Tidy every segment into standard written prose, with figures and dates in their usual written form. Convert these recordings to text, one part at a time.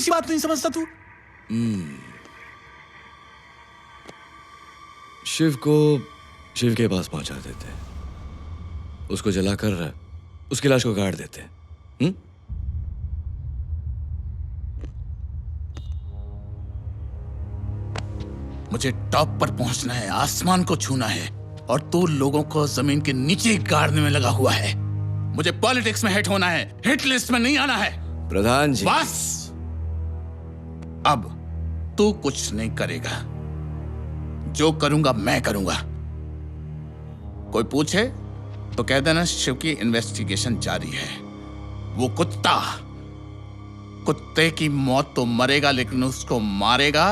सी बात नहीं समझता तू? शिव को शिव के पास पहुंचा देते, उसको जलाकर उसकी लाश को गाड़ देते। मुझे टॉप पर पहुंचना है, आसमान को छूना है, और तू लोगों को जमीन के नीचे गाड़ने में लगा हुआ है। मुझे पॉलिटिक्स में हिट होना है, हिट लिस्ट में नहीं आना है। प्रधान जी, बस अब तू कुछ नहीं करेगा, जो करूंगा मैं करूंगा। कोई पूछे तो कह देना शिव की इन्वेस्टिगेशन जारी है। वो कुत्ते की मौत तो मरेगा, लेकिन उसको मारेगा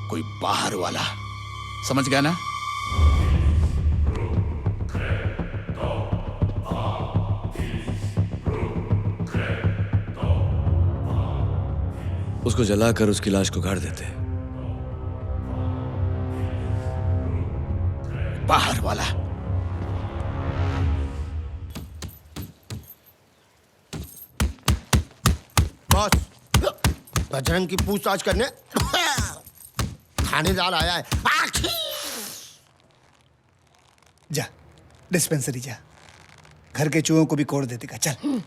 कोई बाहर वाला। समझ गया ना? उसको जलाकर उसकी लाश को गाड़ देते। बाहर वाला। बॉस, बजरंग की पूछताछ करने थानेदार आया है। जा डिस्पेंसरी जा, घर के चूहों को भी कोड़ दे देगा। चल।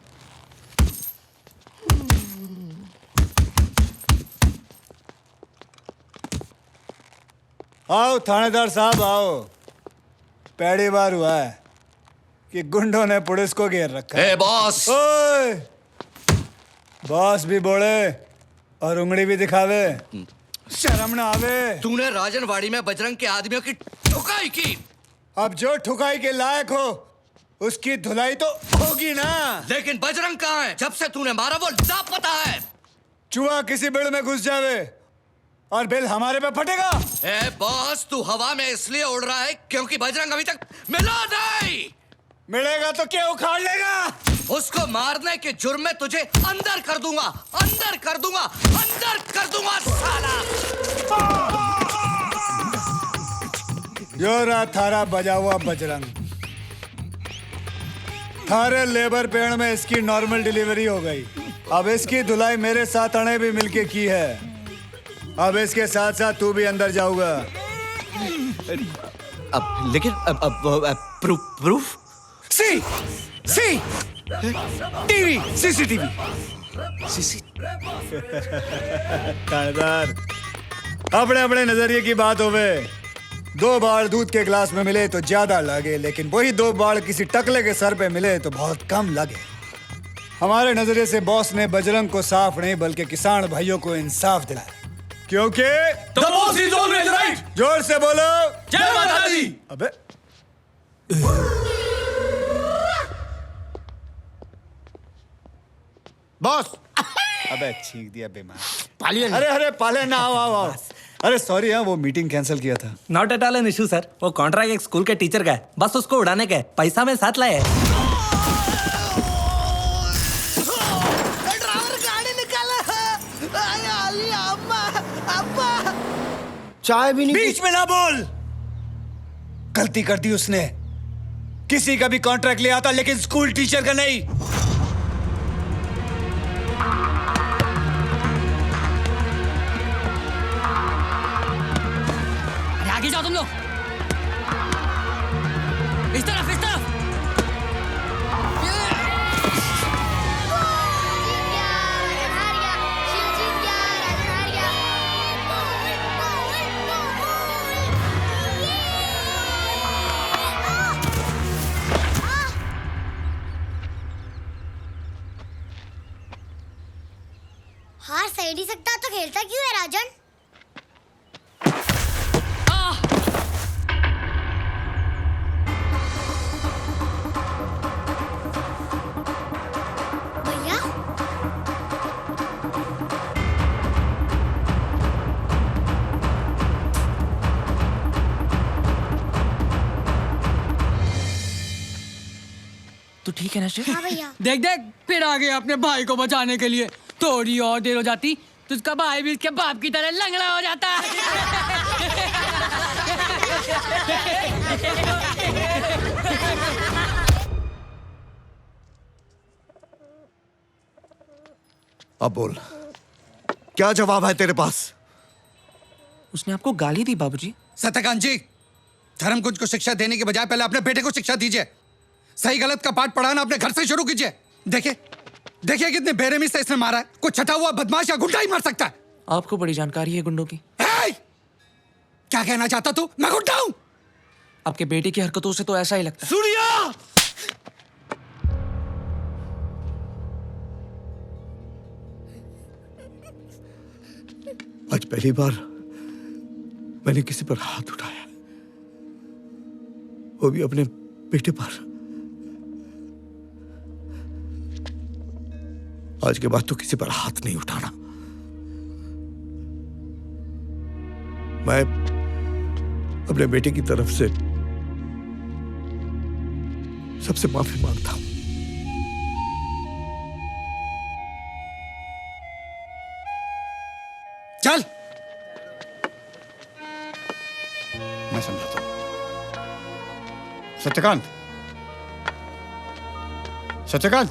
आओ थानेदार साहब आओ। पहली बार हुआ है कि गुंडों ने पुलिस को घेर रखा है। बॉस। ओए! बॉस भी बोले और उंगली भी दिखावे, शर्म ना आवे। तूने राजनवाड़ी में बजरंग के आदमियों की ठुकाई की। अब जो ठुकाई के लायक हो उसकी धुलाई तो होगी ना। लेकिन बजरंग कहाँ है? जब से तूने मारा वो लापता है। चूहा किसी बिल में घुस जावे और बिल हमारे पे फटेगा। ए बॉस, तू हवा में इसलिए उड़ रहा है क्योंकि बजरंग अभी तक मिला नहीं। मिलेगा तो क्या उखाड़ लेगा? उसको मारने के जुर्म में तुझे अंदर कर दूंगा, अंदर कर दूंगा, अंदर कर दूंगा साला। यो रहा थारा बजा हुआ बजरंग। थारे लेबर पेड़ में इसकी नॉर्मल डिलीवरी हो गई। अब इसकी धुलाई मेरे साथ अणे भी मिलके की है। अब इसके साथ साथ तू भी अंदर जाऊंगा। अब लेकिन प्रूफ सी टीवी सीसीटीवी। थानेदार, अपने अपने नजरिए की बात होवे। 2 बाल दूध के गिलास में मिले तो ज्यादा लगे, लेकिन वही 2 बाल किसी टकले के सर पे मिले तो बहुत कम लगे। हमारे नजरिए से बॉस ने बजरंग को साफ नहीं बल्कि किसान भाइयों को इंसाफ दिलाया, क्योंकि The boss is always right. जोर से बोलो, जय माता दी। अबे बॉस, अबे छींक दिया बेमान। पालिए। अरे अरे पाले ना, आओ आओ आओ। अरे सॉरी, हाँ वो मीटिंग कैंसिल किया था। Not at all an issue sir. वो कॉन्ट्रैक्ट एक स्कूल के टीचर का है, बस उसको उड़ाने का है। पैसा में साथ लाए। चाय भी नहीं। बीच में ना बोल। गलती कर दी उसने। किसी का भी कॉन्ट्रैक्ट लिया था, लेकिन स्कूल टीचर का नहीं। आगे जाओ तुम लोग। इस तरफ, इस तरफ। हार सही नहीं सकता तो खेलता क्यों है राजन? भैया तू ठीक है ना शिव? हाँ भैया। देख देख, फिर आ गए अपने भाई को बचाने के लिए। थोड़ी और देर हो जाती तो उसका भाई भी इसके बाप की तरह लंगड़ा हो जाता। अब बोल, क्या जवाब है तेरे पास? उसने आपको गाली दी बाबूजी? सत्यकांत जी, धर्मकुंज को शिक्षा देने के बजाय पहले अपने बेटे को शिक्षा दीजिए। सही गलत का पाठ पढ़ाना अपने घर से शुरू कीजिए। देखिए देखिए कितने बेरहमी से इसने मारा है। कोई छटा हुआ बदमाश या गुंडा ही मार सकता है। आपको बड़ी जानकारी है गुंडों की। क्या कहना चाहता तू? मैं गुंडा हूं? आपके बेटे की हरकतों से तो ऐसा ही लगता है। सूर्या! आज पहली बार मैंने किसी पर हाथ उठाया, वो भी अपने बेटे पर। आज के बाद तो किसी पर हाथ नहीं उठाना। मैं अपने बेटे की तरफ से सबसे माफी मांगता हूं। चल, मैं समझाता हूं। सत्यकांत, सत्यकांत,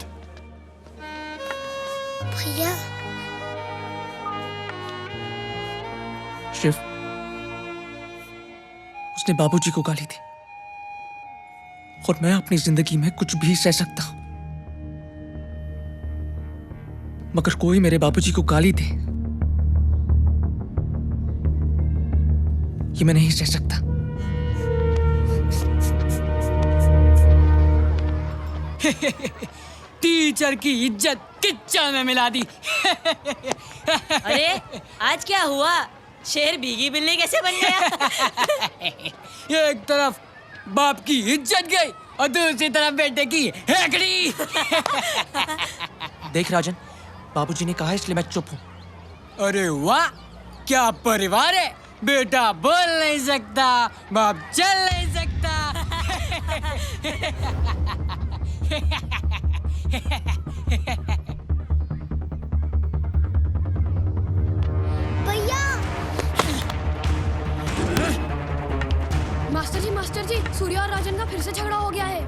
भैया शिव, उसने बाबूजी को गाली दी और मैं अपनी जिंदगी में कुछ भी सह सकता हूं, मगर कोई मेरे बाबूजी को गाली दे, ये मैं नहीं सह सकता। टीचर की इज्जत किच्चा में मिला दी। अरे आज क्या हुआ? शेर भीगी बिल्ली कैसे बन गया? एक तरफ बाप की इज्जत गई और दूसरी तरफ बेटे की हेकड़ी। देख राजन, बाबूजी ने कहा इसलिए मैं चुप हूं। अरे वाह, क्या परिवार है। बेटा बोल नहीं सकता, बाप चल नहीं सकता। भैया, मास्टर जी, सूर्या और राजन का फिर से झगड़ा हो गया है।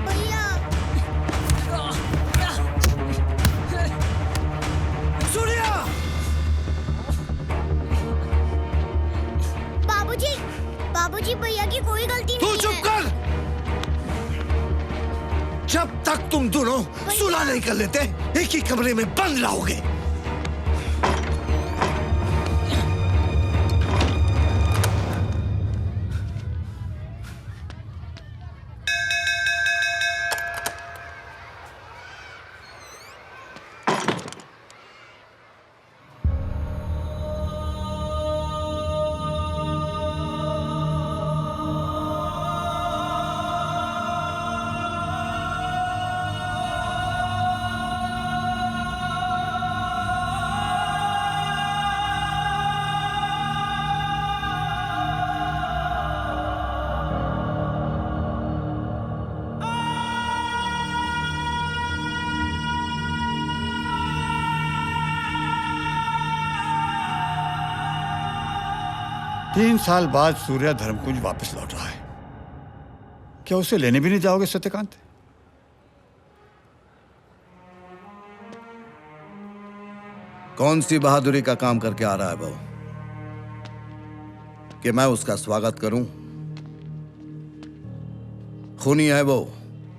भैया, सूर्या! बाबूजी, बाबूजी भैया की कोई गलती तू नहीं चुप है। कर। जब तक तुम दोनों सुलह नहीं कर लेते, एक ही कमरे में बंद रहोगे। 3 साल बाद सूर्या धर्मकुंज वापस लौट रहा है। क्या उसे लेने भी नहीं जाओगे सत्यकांत? कौन सी बहादुरी का काम करके आ रहा है वो कि मैं उसका स्वागत करूं? खूनी है वो।